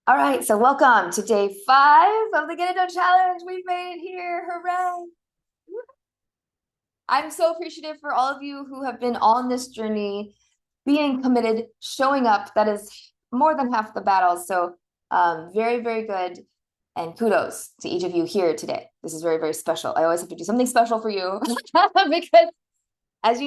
All right, so welcome to day 5 of the Get It Done Challenge. We've made it here. Hooray! I'm so appreciative for all of you who have been on this journey, being committed, showing up. That is more than half the battle. So, very, very good. And kudos to each of you here today. This is very, very special. I always have to do something special for you because, as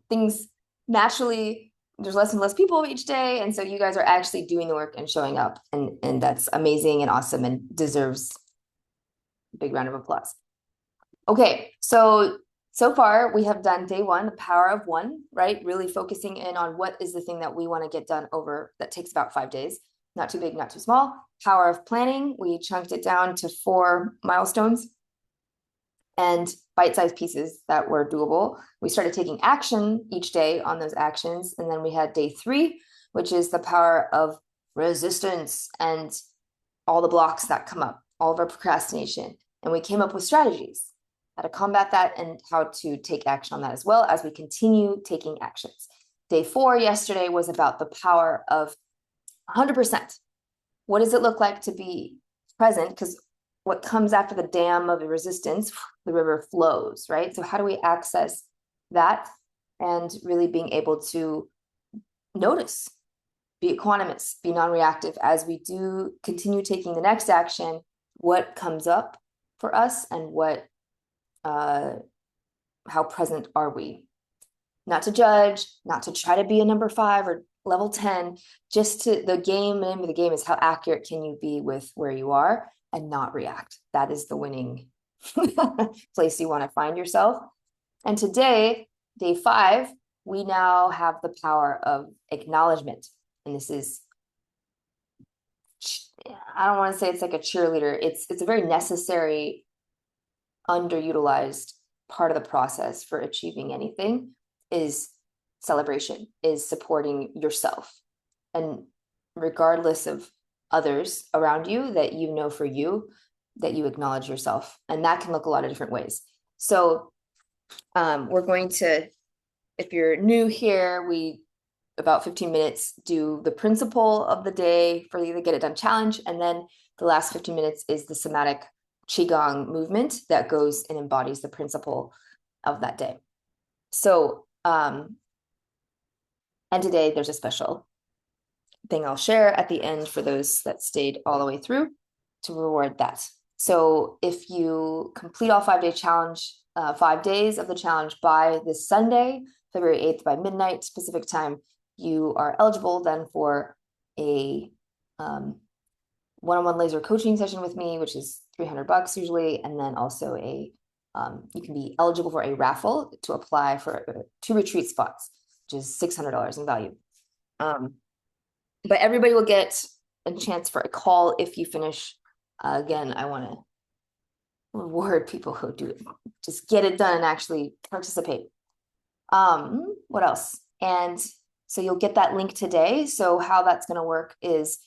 things naturally, there's less and less people each day. And so you guys are actually doing the work and showing up. And that's amazing and awesome and deserves a big round of applause. Okay, so far we have done day 1, the power of one, right? Really focusing in on what is the thing that we want to get done over that takes about 5 days. Not too big, not too small. Power of planning, we chunked it down to 4 milestones and bite-sized pieces that were doable. We started taking action each day on those actions. And then we had day 3, which is the power of resistance and all the blocks that come up, all of our procrastination. And we came up with strategies how to combat that and how to take action on that as well as we continue taking actions. Day 4 yesterday was about the power of 100%. What does it look like to be present? Because what comes after the dam of the resistance, the river flows, right? So how do we access that and really being able to notice, be equanimous, be non-reactive as we do continue taking the next action, what comes up for us and how present are we? Not to judge, not to try to be a number 5 or level 10, just to the name of the game is how accurate can you be with where you are and not react. That is the winning place you want to find yourself. And today, day 5, we now have the power of acknowledgement. And this is, I don't want to say it's like a cheerleader. It's a very necessary, underutilized part of the process for achieving anything is celebration, is supporting yourself. And regardless of others around you that you know for you, that you acknowledge yourself. And that can look a lot of different ways. So we're going to, if you're new here, we about 15 minutes do the principle of the day for the Get It Done challenge. And then the last 15 minutes is the somatic Qigong movement that goes and embodies the principle of that day. So, and today there's a special thing I'll share at the end for those that stayed all the way through to reward that. So if you complete all 5-day challenge, 5 days of the challenge by this Sunday, February 8th by midnight Pacific time, you are eligible then for a one-on-one laser coaching session with me, which is $300 usually, and then also you can be eligible for a raffle to apply for 2 retreat spots, which is $600 in value. But everybody will get a chance for a call if you finish. Again, I want to reward people who do it. Just get it done and actually participate. What else? And so you'll get that link today. So how that's going to work is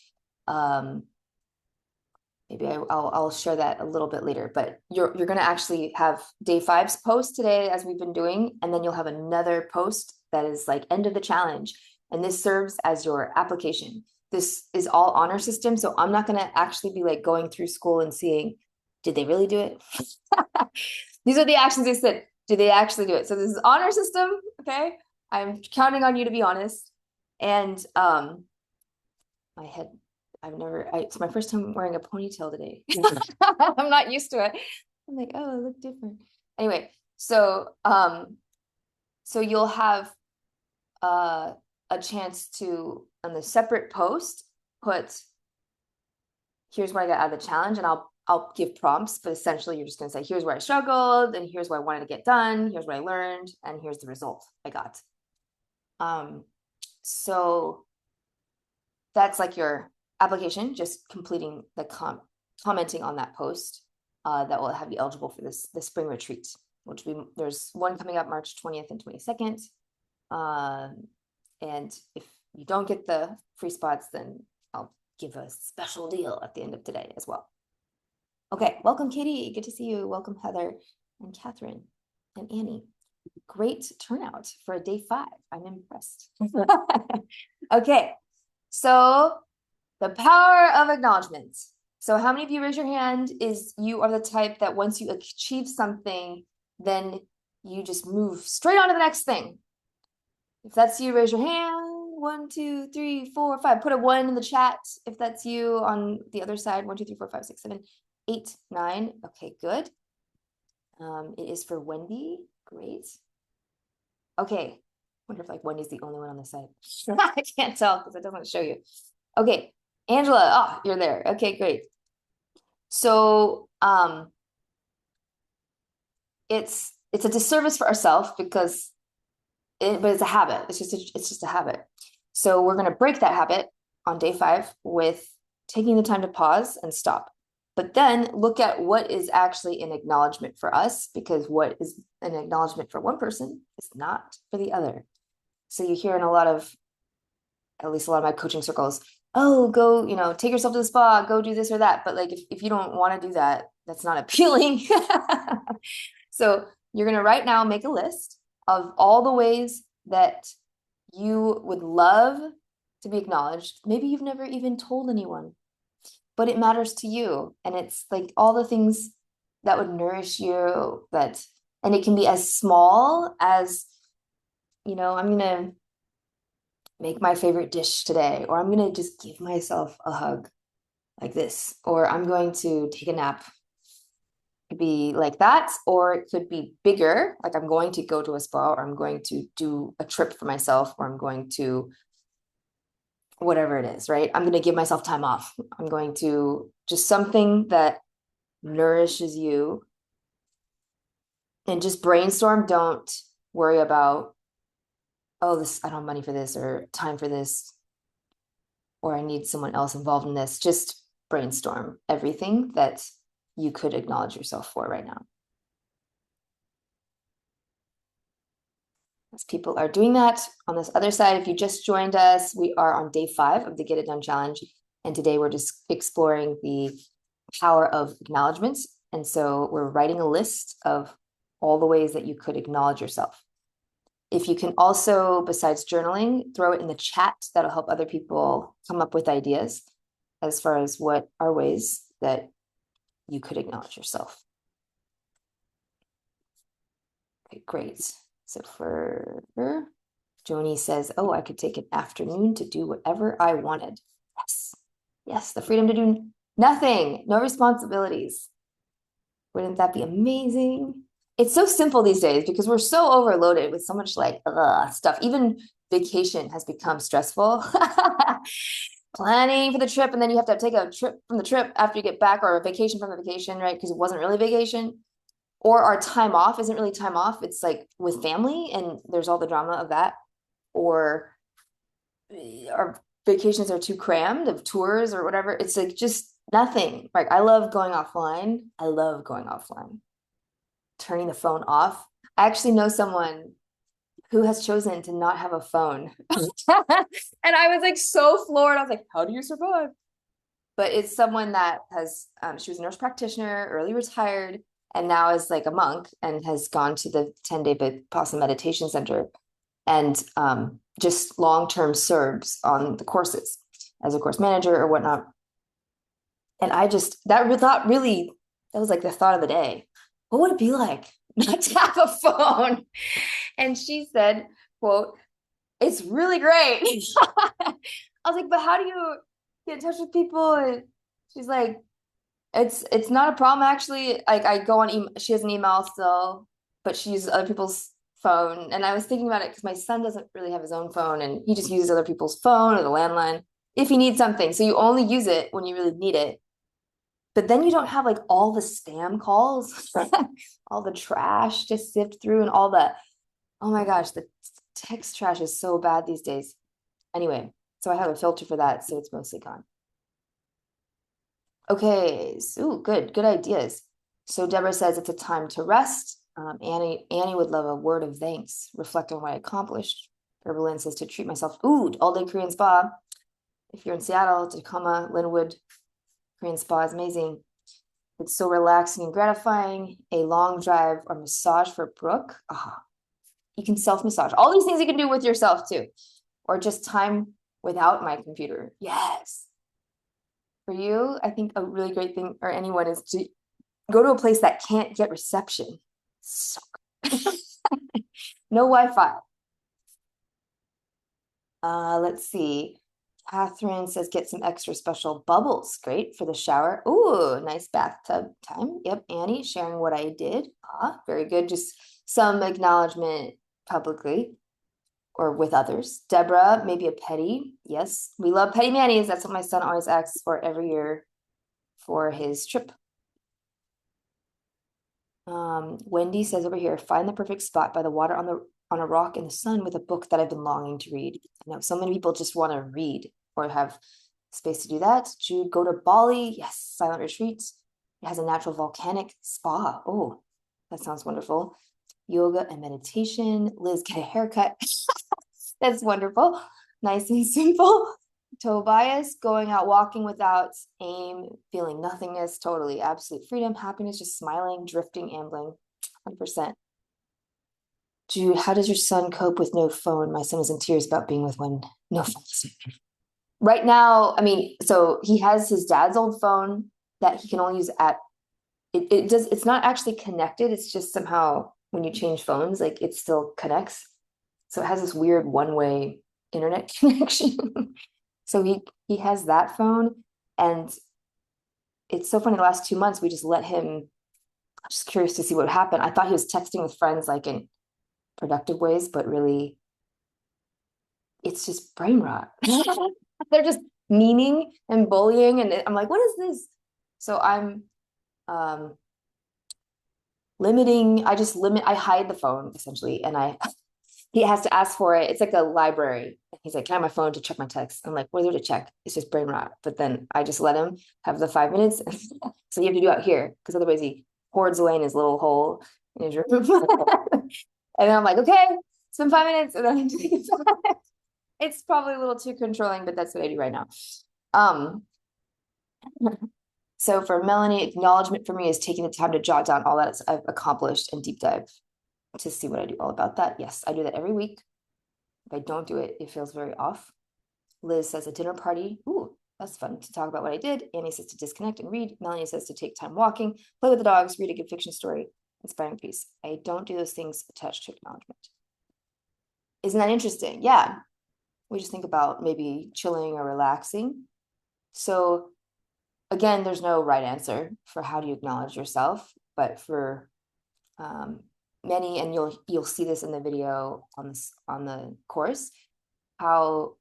maybe I'll share that a little bit later, but you're going to actually have day 5's post today as we've been doing, and then you'll have another post that is like end of the challenge. And this serves as your application. This is all honor system. So I'm not going to actually be like going through school and seeing, did they really do it? These are the actions they said. Did they actually do it? So this is honor system. Okay. I'm counting on you to be honest. And it's my first time wearing a ponytail today. I'm not used to it. I'm like, oh, I look different. Anyway, so you'll have a chance to, on the separate post, put, here's what I got out of the challenge, and I'll give prompts, but essentially you're just going to say, here's where I struggled, and here's what I wanted to get done, here's what I learned, and here's the result I got. So that's like your application, just completing the commenting on that post that will have you eligible for the spring retreat, which there's one coming up March 20th and 22nd. And if you don't get the free spots, then I'll give a special deal at the end of today as well. Okay, welcome, Katie. Good to see you. Welcome, Heather and Catherine and Annie. Great turnout for a day 5. I'm impressed. Okay, So the power of acknowledgement. So how many of you, raise your hand, is you are the type that once you achieve something, then you just move straight on to the next thing? If that's you, raise your hand. 1, 2, 3, 4, 5. Put a 1 in the chat if that's you. On the other side, 1, 2, 3, 4, 5, 6, 7, 8, 9. Okay, good. It is for Wendy. Great. Okay. Wonder if like Wendy's the only one on the side. I can't tell because it doesn't show you. Okay, Angela. Oh, you're there. Okay, great. So it's a disservice for ourselves because but it's a habit. It's just a habit. So we're going to break that habit on day 5 with taking the time to pause and stop. But then look at what is actually an acknowledgement for us, because what is an acknowledgement for one person is not for the other. So you hear in at least a lot of my coaching circles, oh, go, take yourself to the spa, go do this or that. But like, if you don't want to do that, that's not appealing. So you're going to right now make a list of all the ways that you would love to be acknowledged. Maybe you've never even told anyone, but it matters to you. And it's like all the things that would nourish you, and it can be as small as, I'm going to make my favorite dish today, or I'm going to just give myself a hug like this, or I'm going to take a nap. Could be like that, or it could be bigger, like I'm going to go to a spa, or I'm going to do a trip for myself, or I'm going to whatever it is, right? I'm going to give myself time off. I'm going to just something that nourishes you, and just brainstorm. Don't worry about, oh, I don't have money for this or time for this, or I need someone else involved in this. Just brainstorm everything that you could acknowledge yourself for right now. As people are doing that, on this other side, if you just joined us, we are on day 5 of the Get It Done Challenge. And today we're just exploring the power of acknowledgements. And so we're writing a list of all the ways that you could acknowledge yourself. If you can also, besides journaling, throw it in the chat, that'll help other people come up with ideas as far as what are ways that you could acknowledge yourself. Okay, great. So for her, Joni says, oh, I could take an afternoon to do whatever I wanted. Yes, the freedom to do nothing, no responsibilities. Wouldn't that be amazing? It's so simple these days because we're so overloaded with so much stuff. Even vacation has become stressful. Planning for the trip, and then you have to take a trip from the trip after you get back, or a vacation from the vacation, right? Because it wasn't really vacation. Or our time off isn't really time off. It's like with family, and there's all the drama of that. Or our vacations are too crammed of tours or whatever. It's like just nothing. Like I love going offline. Turning the phone off. I actually know someone who has chosen to not have a phone. And I was like so floored. I was like, how do you survive? But it's someone that has, she was a nurse practitioner, early retired, and now is like a monk and has gone to the 10-day Vipassana meditation center, and just long-term serves on the courses as a course manager or whatnot. And I just, that was like the thought of the day. What would it be like not to have a phone? And she said, quote, it's really great. I was like, but how do you get in touch with people? And she's like, it's not a problem, actually. Like I go on email, she has an email still, but she uses other people's phone. And I was thinking about it because my son doesn't really have his own phone, and he just uses other people's phone or the landline if he needs something. So you only use it when you really need it. But then you don't have like all the spam calls, all the trash to sift through, and all the, oh my gosh, the text trash is so bad these days. Anyway, so I have a filter for that, so it's mostly gone. Okay, so good ideas. So Deborah says it's a time to rest. Annie would love a word of thanks, reflect on what I accomplished. Herbalyn says to treat myself. Ooh, all-day Korean spa. If you're in Seattle, Tacoma, Linwood, Korean spa is amazing. It's so relaxing and gratifying. A long drive or massage for Brooke. You can self-massage. All these things you can do with yourself too. Or just time without my computer. Yes. For you, I think a really great thing, or anyone, is to go to a place that can't get reception. So no Wi-Fi. Let's see. Catherine says get some extra special bubbles. Great for the shower. Ooh, nice bathtub time. Yep, Annie sharing what I did. Very good. Just some acknowledgement publicly or with others. Deborah, maybe a petty. Yes, we love petty manis. That's what my son always asks for every year for his trip. Wendy says over here, find the perfect spot by the water on a rock in the sun with a book that I've been longing to read. I know so many people just want to read or have space to do that. Jude, go to Bali. Yes, silent retreat. It has a natural volcanic spa. Oh, that sounds wonderful. Yoga and meditation. Liz, get a haircut. That's wonderful. Nice and simple. Tobias, going out walking without aim, feeling nothingness, totally, absolute freedom, happiness, just smiling, drifting, ambling, 100%. Jude, how does your son cope with no phone? My son was in tears about being with one, no phone. Right now, I mean, so he has his dad's old phone that he can only use at, it's not actually connected. It's just somehow when you change phones, like it still connects. So it has this weird one-way internet connection. So he has that phone, and it's so funny. The last 2 months, we just let him, just curious to see what would happen. I thought he was texting with friends like in productive ways, but really it's just brain rot. They're just memeing and bullying, and I'm like, what is this? So I'm limiting, I hide the phone essentially, and he has to ask for it. It's like a library. He's like, can I have my phone to check my text? I'm like, what is there to check? It's just brain rot. But then I just let him have the 5 minutes. So you have to do out here, because otherwise he hoards away in his little hole in his room. And then I'm like, okay, it's been 5 minutes. And then I take it back. It's probably a little too controlling, but that's what I do right now. So for Melanie, acknowledgement for me is taking the time to jot down all that I've accomplished and deep dive to see what I do all about that. Yes, I do that every week. If I don't do it, it feels very off. Liz says a dinner party. Ooh, that's fun to talk about what I did. Annie says to disconnect and read. Melanie says to take time walking, play with the dogs, read a good fiction story, inspiring piece. I don't do those things attached to acknowledgement. Isn't that interesting? Yeah. We just think about maybe chilling or relaxing. So again, there's no right answer for how do you acknowledge yourself, but for many, and you'll see this in the video on the course, how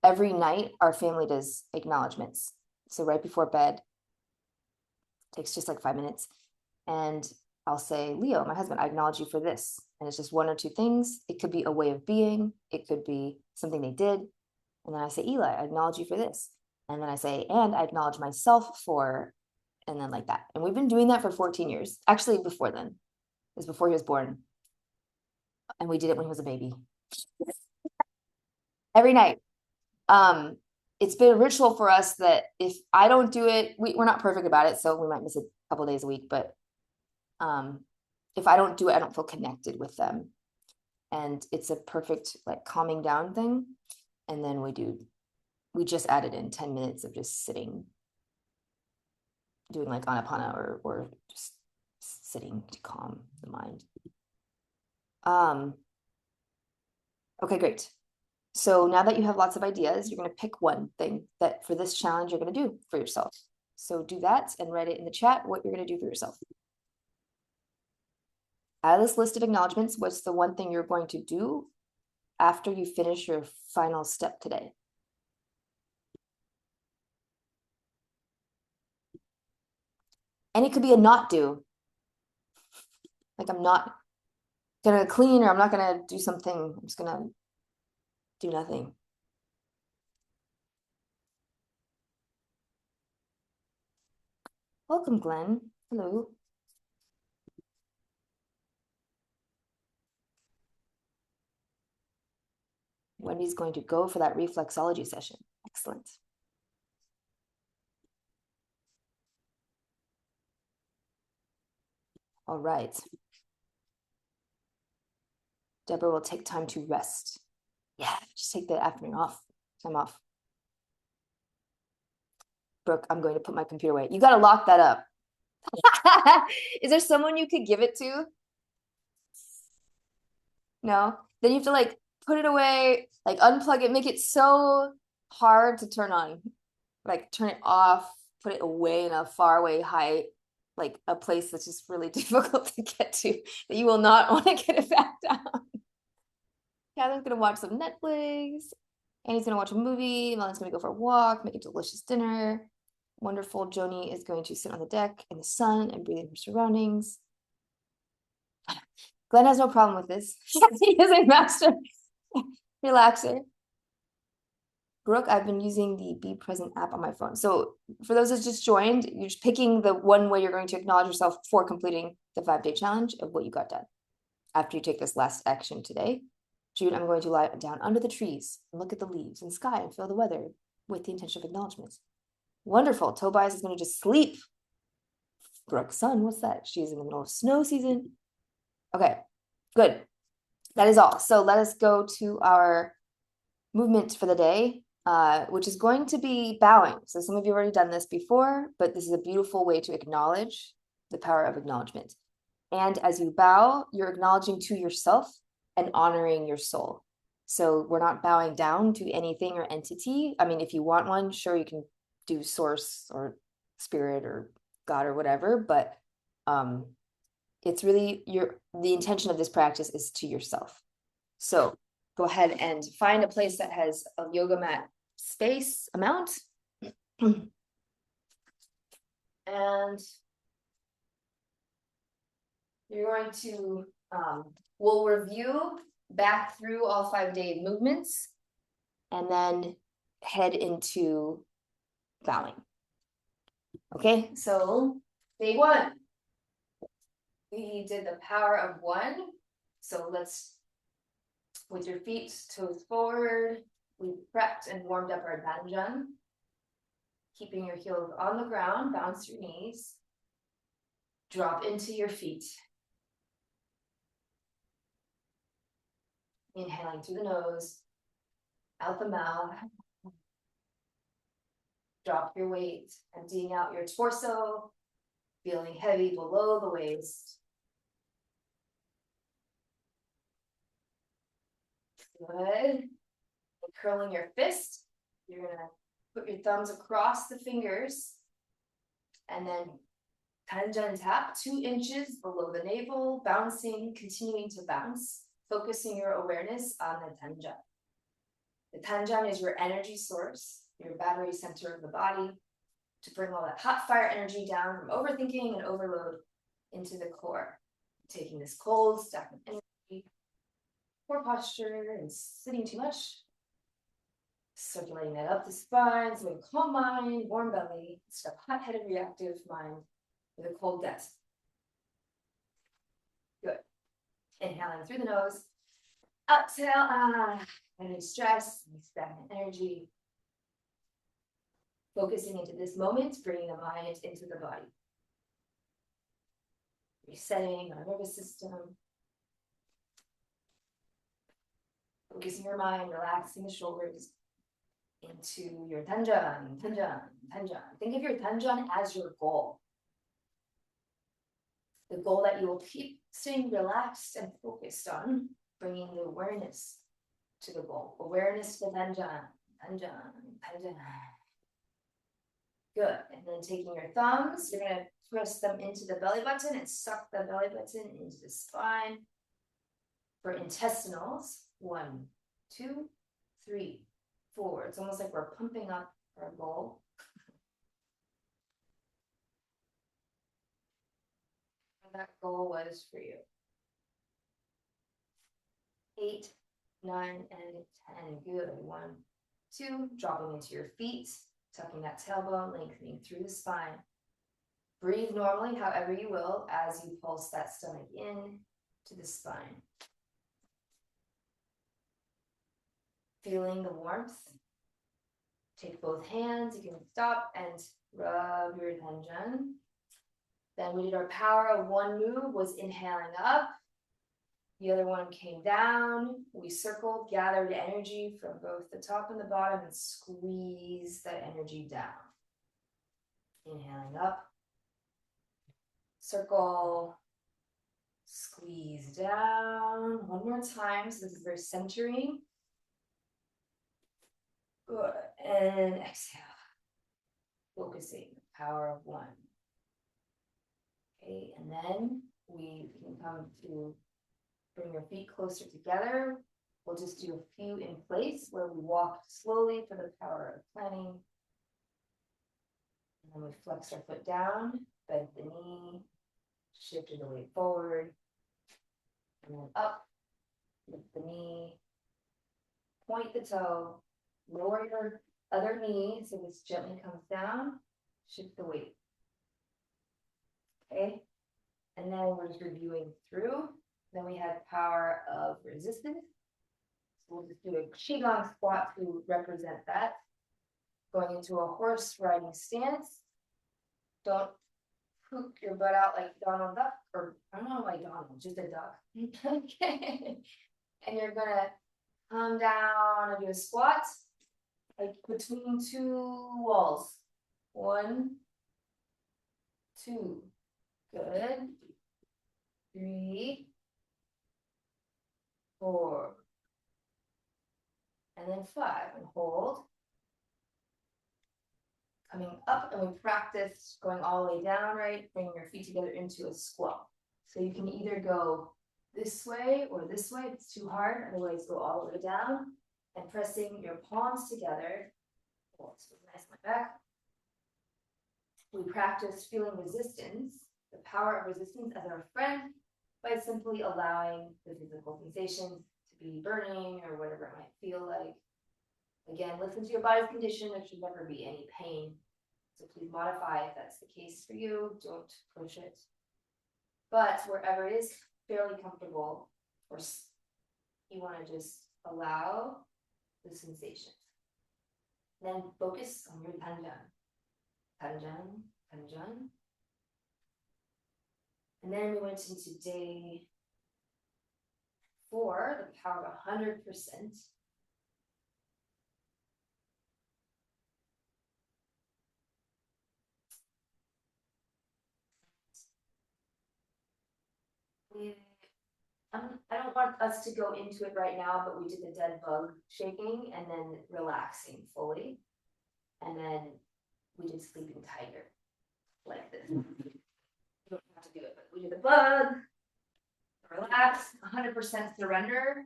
every night our family does acknowledgements. So right before bed, takes just like 5 minutes, and I'll say, Leo, my husband, I acknowledge you for this. And it's just 1 or 2 things. It could be a way of being, it could be something they did. And then I say, Eli, I acknowledge you for this. And then I say, and I acknowledge myself for, and then like that. And we've been doing that for 14 years. Actually, before then, it was before he was born. And we did it when he was a baby. Every night. It's been a ritual for us that if I don't do it, we're not perfect about it, so we might miss a couple days a week, but if I don't do it, I don't feel connected with them. And it's a perfect like calming down thing. And then we just added in 10 minutes of just sitting, doing like Anapana or just sitting to calm the mind. Okay, great. So now that you have lots of ideas, you're going to pick one thing that for this challenge you're going to do for yourself. So do that and write it in the chat what you're going to do for yourself. Out of this list of acknowledgements, what's the one thing you're going to do after you finish your final step today? And it could be a not do. Like I'm not gonna clean, or I'm not gonna do something. I'm just gonna do nothing. Welcome, Glenn. Hello. Wendy's going to go for that reflexology session. Excellent. All right. Deborah will take time to rest. Yeah, just take the afternoon off. Time off. Brooke, I'm going to put my computer away. You got to lock that up. Is there someone you could give it to? No? Then you have to like put it away, like unplug it, make it so hard to turn on. Like turn it off, put it away in a far away height, like a place that's just really difficult to get to, that you will not want to get it back down. Catherine's gonna watch some Netflix. Annie's gonna watch a movie. Melon's gonna go for a walk, make a delicious dinner. Wonderful Joni is going to sit on the deck in the sun and breathe in her surroundings. Glenn has no problem with this. He is a master relaxer. Brooke, I've been using the Be Present app on my phone. So for those that just joined, you're just picking the one way you're going to acknowledge yourself for completing the 5-day challenge of what you got done. After you take this last action today, Jude, I'm going to lie down under the trees and look at the leaves and sky and feel the weather with the intention of acknowledgement. Wonderful. Tobias is going to just sleep. Brooke, son, what's that? She's in the middle of snow season. Okay, good. That is all. So let us go to our movement for the day, which is going to be bowing. So some of you have already done this before, but this is a beautiful way to acknowledge the power of acknowledgement. And as you bow, you're acknowledging to yourself and honoring your soul. So we're not bowing down to anything or entity. I mean, if you want one, sure, you can do source or spirit or God or whatever, but it's really the intention of this practice is to yourself. So go ahead and find a place that has a yoga mat space amount. And you're going to, we'll review back through all 5-day movements and then head into bowing. Okay, so day 1, we did the power of 1. So let's, with your feet toes forward, we prepped and warmed up our danjan. Keeping your heels on the ground, bounce your knees. Drop into your feet. Inhaling through the nose, out the mouth. Drop your weight, emptying out your torso, feeling heavy below the waist. Good. And curling your fist, you're gonna put your thumbs across the fingers and then tanjan tap 2 inches below the navel, bouncing, continuing to bounce, focusing your awareness on the tanjan. The tanjan is your energy source, your battery center of the body, to bring all that hot fire energy down from overthinking and overload into the core. Taking this cold, stagnant energy, poor posture, and sitting too much. Circulating that up the spine, so we have a calm mind, warm belly, instead of hot-headed reactive mind with a cold desk. Good. Inhaling through the nose. Exhale, any stress, any stagnant energy. Focusing into this moment, bringing the mind into the body. Resetting our nervous system. Focusing your mind, relaxing the shoulders into your tanjan, tanjan, tanjan. Think of your tanjan as your goal. The goal that you will keep staying relaxed and focused on, bringing the awareness to the goal. Awareness to tanjan, tanjan, tanjan. Good. And then taking your thumbs, you're going to press them into the belly button and suck the belly button into the spine. For intestinals, 1, 2, 3, 4. It's almost like we're pumping up our bowl. And that goal was for you. 8, 9, and 10. Good. 1, 2. Dropping into your feet. Tucking that tailbone, lengthening through the spine. Breathe normally, however you will, as you pulse that stomach in to the spine. Feeling the warmth. Take both hands. You can stop and rub your tanjan. Then we did our power of 1 move, was inhaling up. The other one came down. We circled, gathered energy from both the top and the bottom and squeeze that energy down. Inhaling up. Circle. Squeeze down. One more time. So this is very centering. Good. And exhale. Focusing. The power of one. Okay, and then we can come to bring your feet closer together. We'll just do a few in place where we walk slowly for the power of planning. And then we flex our foot down, bend the knee, shift the weight forward, and then up, lift the knee, point the toe, lower your other knee so this gently comes down, shift the weight. Okay, and then we're just reviewing through. Then we had power of resistance. So we'll just do a Qigong squat to represent that. Going into a horse riding stance. Don't poop your butt out like Donald Duck, or I don't know, like Donald, just a duck. Okay. And you're gonna come down and do a squat, like between two walls. 1, 2. Good. 3, 4. And then 5, and hold. Coming up, and we practice going all the way down, right? Bringing your feet together into a squat. So you can either go this way or this way if it's too hard. Otherwise, go all the way down and pressing your palms together. Oh, it's nice on my back. We practice feeling resistance, the power of resistance as our friend, by simply allowing the physical sensations to be burning or whatever it might feel like. Again, listen to your body's condition. There should never be any pain. So please modify if that's the case for you. Don't push it. But wherever it is fairly comfortable, or you want to just allow the sensations. Then focus on your tanjan. Tanjan, tanjan. And then we went into day 4, the power of 100%. I don't want us to go into it right now, but we did the dead bug shaking and then relaxing fully. And then we did sleeping tiger, like this. You don't have to do it, but we did the bug, relax, 100% surrender,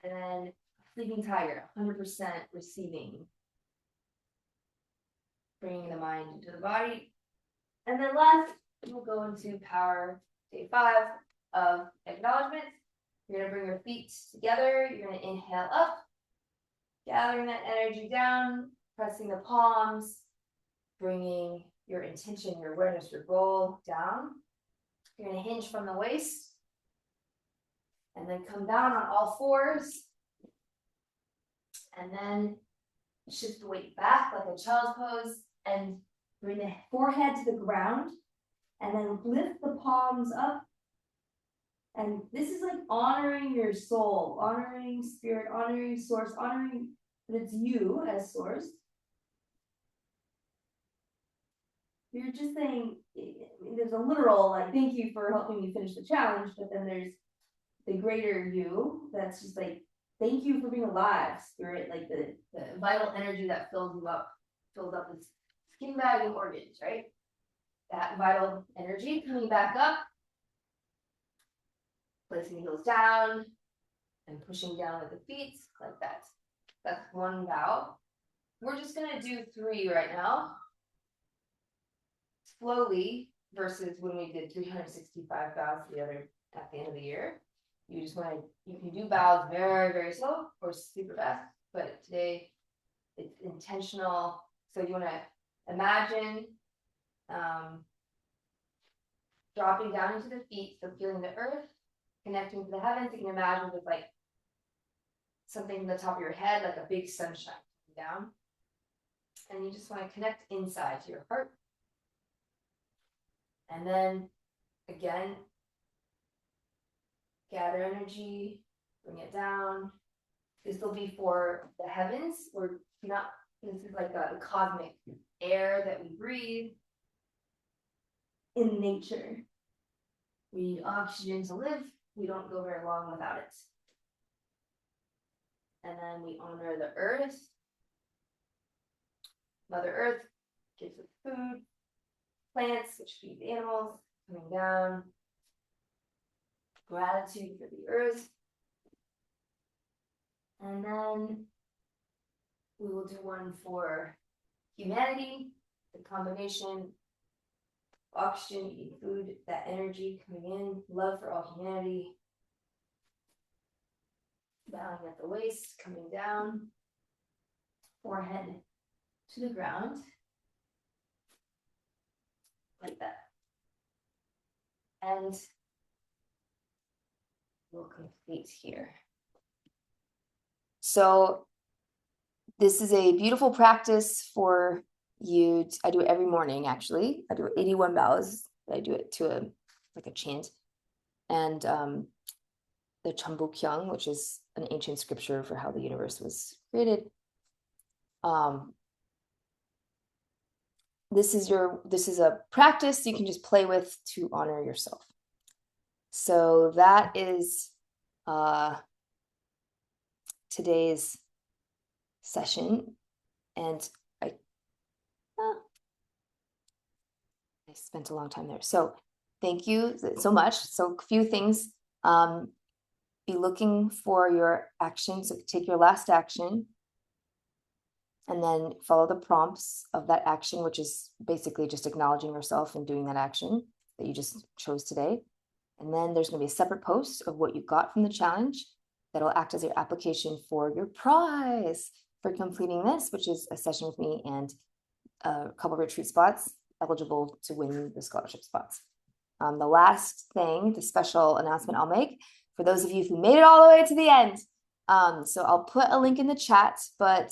and then sleeping tiger, 100% receiving. Bringing the mind into the body. And then last, we'll go into power day 5 of acknowledgement. You're going to bring your feet together. You're going to inhale up, gathering that energy down, pressing the palms, bringing your intention, your awareness, your goal down. You're going to hinge from the waist and then come down on all 4s. And then shift the weight back like a child's pose and bring the forehead to the ground and then lift the palms up. And this is like honoring your soul, honoring spirit, honoring source, honoring that it's you as source. You're just saying, there's a literal, like, thank you for helping me finish the challenge, but then there's the greater you that's just like, thank you for being alive, spirit, like the vital energy that fills you up, fills up this skin bag and organs, right? That vital energy coming back up, placing the heels down and pushing down with the feet like that. That's one bow. We're just going to do 3 right now. Slowly versus when we did 365 bows at the end of the year. You just want to, you can do bows very, very slow or super fast, but today it's intentional. So you want to imagine dropping down into the feet, so feeling the earth, connecting to the heavens. You can imagine with like something in the top of your head, like a big sunshine down. And you just want to connect inside to your heart. And then again, gather energy, bring it down. This will be for the heavens. We're not, this is like a cosmic air that we breathe. in nature. We need oxygen to live. We don't go very long without it. And then we honor the earth. Mother Earth gives us food. Plants, which feed animals, coming down. Gratitude for the earth. And then we will do one for humanity, the combination oxygen, eating food, that energy coming in, love for all humanity. Bowing at the waist, coming down, forehead to the ground, like that. And we'll complete here. So this is a beautiful practice for you. I do it every morning, actually. I do 81 bows. I do it to like a chant. And the Chambukyang, which is an ancient scripture for how the universe was created. This is a practice you can just play with to honor yourself. So that is today's session, and I spent a long time there. So thank you so much. So a few things. Be looking for your actions. So take your last action and then follow the prompts of that action, which is basically just acknowledging yourself and doing that action that you just chose today. And then there's going to be a separate post of what you got from the challenge that'll act as your application for your prize for completing this, which is a session with me and a couple of retreat spots eligible to win the scholarship spots. The last thing, the special announcement I'll make for those of you who made it all the way to the end. So I'll put a link in the chat, but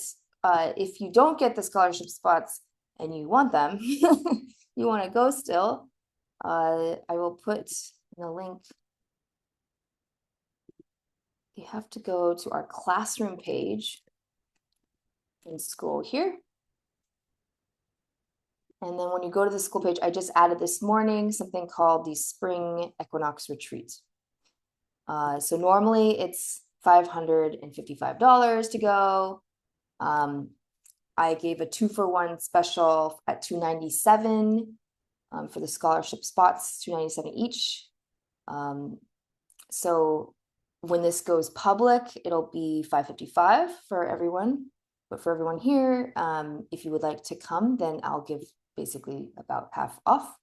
if you don't get the scholarship spots and you want them, you want to go still, I will put the link. You have to go to our classroom page in school here. And then when you go to the school page, I just added this morning something called the Spring Equinox Retreat. So normally it's $555 to go. I gave a 2-for-1 special at $297 for the scholarship spots, $297 each. So when this goes public, it'll be $555 for everyone. But for everyone here, if you would like to come, then I'll give basically about half off.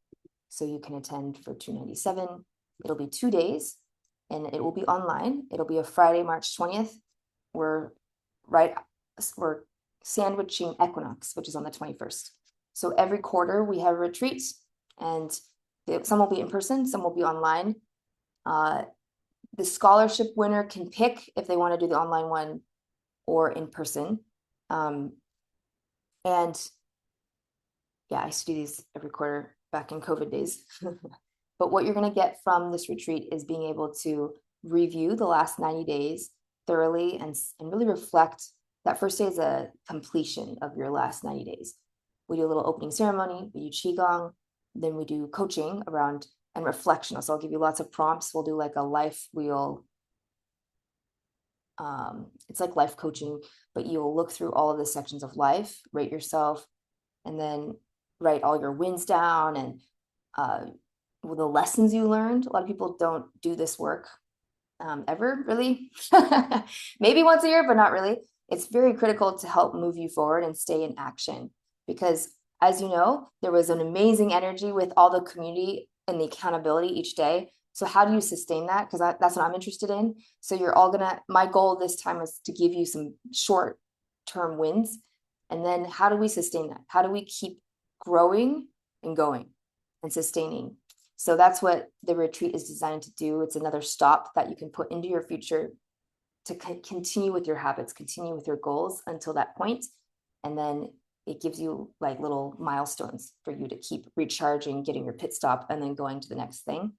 So you can attend for $297. It'll be 2 days and it will be online. It'll be a Friday, March 20th. We're sandwiching equinox, which is on the 21st. So every quarter we have a retreat, and some will be in person, some will be online. The scholarship winner can pick if they want to do the online one or in person. And yeah, I used to do these every quarter back in COVID days. But what you're going to get from this retreat is being able to review the last 90 days thoroughly and really reflect. That first day is a completion of your last 90 days. We do a little opening ceremony, we do Qigong, then we do coaching around and reflection. So I'll give you lots of prompts. We'll do like a life wheel. It's like life coaching, but you'll look through all of the sections of life, rate yourself, and then write all your wins down and the lessons you learned. A lot of people don't do this work ever, really. Maybe once a year, but not really. It's very critical to help move you forward and stay in action, because as you know, there was an amazing energy with all the community and the accountability each day. So how do you sustain that? Because that's what I'm interested in. So you're all my goal this time was to give you some short-term wins. And then how do we sustain that? How do we keep growing and going and sustaining? So that's what the retreat is designed to do. It's another stop that you can put into your future to continue with your habits, continue with your goals until that point. And then it gives you like little milestones for you to keep recharging, getting your pit stop, and then going to the next thing.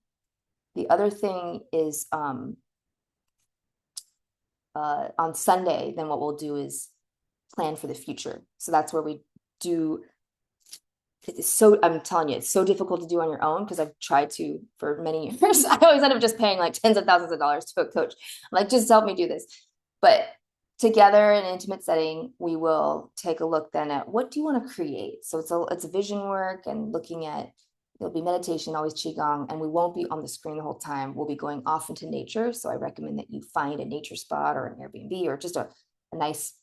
The other thing is on Sunday, then what we'll do is plan for the future. So that's where we do it's so, I'm telling you, it's so difficult to do on your own because I've tried to for many years. I always end up just paying like tens of thousands of dollars to a coach. I'm like, just help me do this. But together in an intimate setting, we will take a look then at what do you want to create? So it's a vision work and looking at, there'll be meditation, always Qigong, and we won't be on the screen the whole time. We'll be going off into nature. So I recommend that you find a nature spot or an Airbnb or just a nice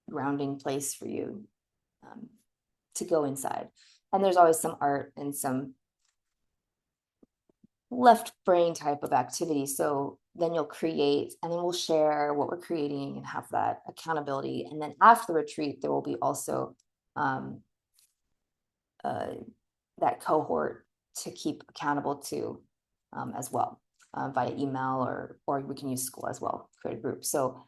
grounding place for you to go inside. And there's always some art and some left brain type of activity. So then you'll create, and then we'll share what we're creating and have that accountability. And then after the retreat, there will be also that cohort to keep accountable to as well via email, or we can use school as well, create a group. So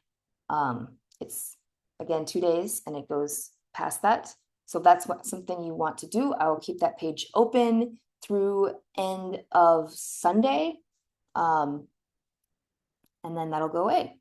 it's again 2 days and it goes past that. So that's something you want to do. I will keep that page open through end of Sunday. And then that'll go away.